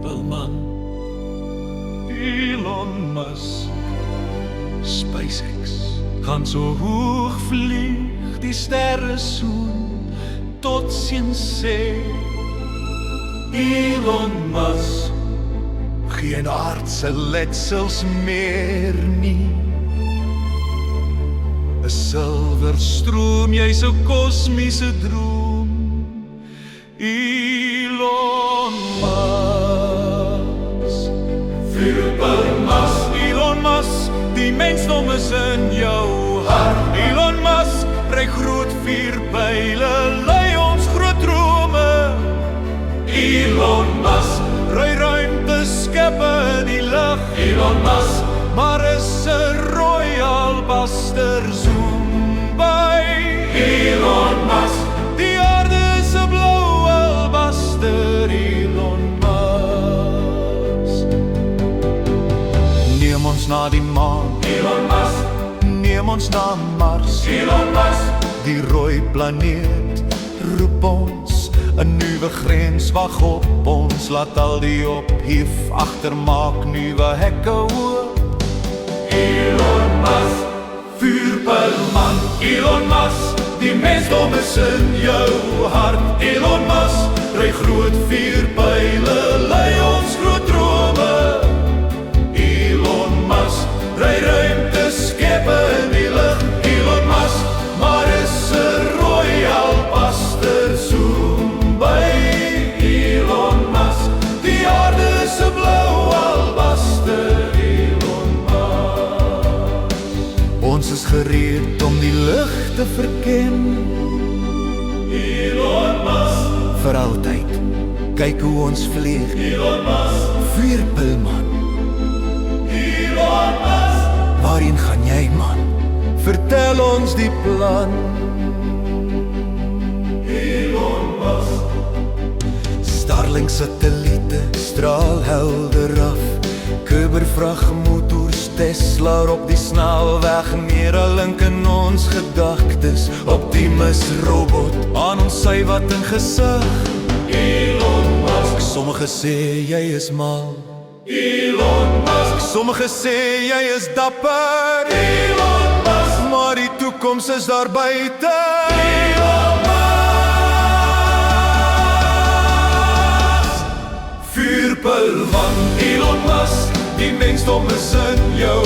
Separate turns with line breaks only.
vuurpilman. Elon Musk, SpaceX, gaan so hoog vlieg, die sterre soen, tot ziens sê. Elon Musk, geen aardse letsels meer nie. 'n silverstroom, jy's 'n kosmiese droom. Elon Musk, vuurpilman. Elon Musk, die mensdom is in jou hart. Elon Musk, ry groot vuurpyle, lei ons groot drome. Elon Musk, ry ruimteskepe in die lug. Elon Musk, maar is 'n royal buster zoom by. Elon Musk, die aarde is 'n blou albaster. Elon Musk, neem ons na die maan. Elon Musk, neem ons na Mars. Elon Musk, die rooi planeet roep ons. 'n nuwe grens wag op ons. Laat al die ophief agtermaak nuwe hekke oop. Elon Musk, vuurpilman. Elon Musk, die mensdom is in jou hart. Elon Musk, ry groot vuurpyle, lei ons groot drome. Elon Musk, ry ruimteskepe in die lug. Elon Musk, maar is 'n royal buster zoom by. Elon Musk, die aarde is 'n blou albaster. Ons is gereed om die lig te verken. Elon Musk, vir altyd, kyk hoe ons vlieg. Elon Musk, vuurpilman. Elon Musk, waarheen gaan jy man? Vertel ons die plan. Elon Musk, Starlink satelliete straal helder af. Kubervragmotors, Tesla op die snelweg, Neuralink in ons gedagtes. Optimus robot aan ons sy wat in gesig. Elon Musk, sommige sê jy is mal. Elon Musk, sommige sê jy is dapper. Elon Musk, maar die toekoms is daar buite. Elon Musk, vuurpilman. Elon Musk, die mensdom is in jou